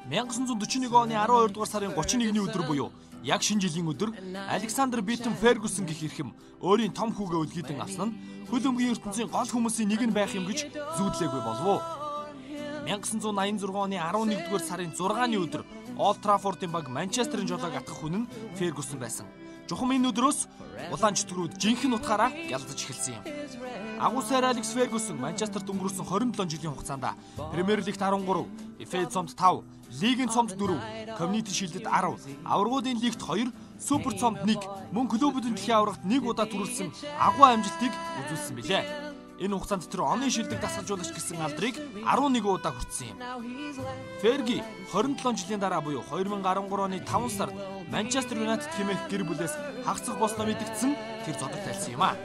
1941 оны 12 дугаар сарын 31-ний өдөр буюу яг шинэ жилийн өдөр Александр Битэн Фергюсон гэх эрхэм өөрийн том хүүгээ үлгийдэн авсан нь хөл өмгийн ертөнцийн гол хүмүүсийн нэг нь байх юм гэж зүүдлээгүй болов уу. 1986 оны 11 дугаар сарын 6-ны өдөр Олд Траффордын баг Манчестерын жолоог атгах хүн нь Фергюсон байсан. Жухам энэ өдрөөс улаан чөтгөрүүд жинхэнэ утгаараа гялдаж эхэлсэн юм. Агуу сайр Алекс Фергюсон Манчестерт өнгөрөөсөн 27 жилийн хугацаанд Премьер Лигт 13, FA цомд 5, Лигийн цомд 4, Community Shield-д 10, аваргуудын лигт 2, Супер цомд 1, мөн клубүүдийн дэлхийн аваргад 1 удаа түрүүлсэн агуу амжилтыг үзүүлсэн билээ. Энэ хугацаанд тэр оны шилдэг дасгалжуулагч гэсэн алдрыг 11 удаа хүртсэн юм. Ферги 27 жилийн дараа буюу 2013 оны 5 сард Манчестер Юнайтед хэмээх гэр бүлээс хагасах болсноо мэдгдсэн тэр зодог тайлсан юм а.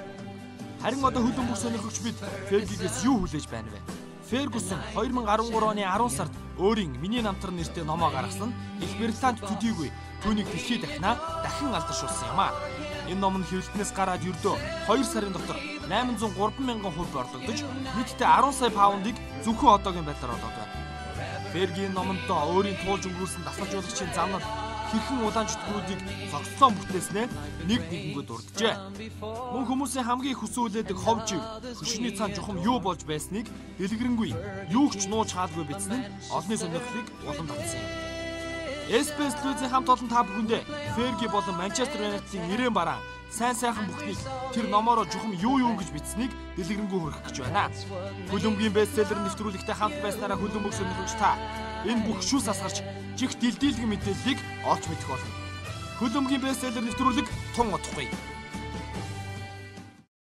Харин одоо хөл өмгөх сонирхогч бид Фергигээс юу хүлээж байна вэ? Фергюсон 2013 оны 10 сард өөрийн миний намтар нэртэй номоо гаргасан нь Их Британд төдийгүй түүнийг дэлхийд дахин алдаршуулсан юм а. Энэ ном нь хэвлэлтнээс гараад ердөө 2 сарын дотор 803 мянган хувь орлогдож нийтдээ 10 сая паундыг зөвхөн одоогийн байдлаар олоод байна. Фергийн номондоо өөрийн туулж өнгөрүүлсэн дасгалжуулагчийн зам нь хэрхэн улаан чөтгөрүүдийг зогцлон бүтээснээ нэг-нэгэнгөө дурджээ. Мөн хүмүүсийн хамгийн их хүсэн үлээдэг ховжив, хөшний цаан жухам юу болж байсныг дэлгэрэнгүй, юу ч нууж хаалгүй бичсэн нь олонний сонирхлыг улам татсан юм. SBS телевизийн хамт олон та бүхэндээ Ферги болон Манчестер Юнайтедийн нэрэн бараан сайн сайхан бүхнийг тэр номороо жухам юу гэж бичсэнийг дэлгэрэнгүй хүргэх гэж байна. Хөл өмгийн бестселлер нэвтрүүлэгтэй хамт байснараа хөл өмгөх сонирхогч та энэ бүх шүүс асгарч чих дэлдийлгэн мэдээллийг олж мэдэх болно. Хөл өмгийн бестселлер нэвтрүүлэг тун утгагүй.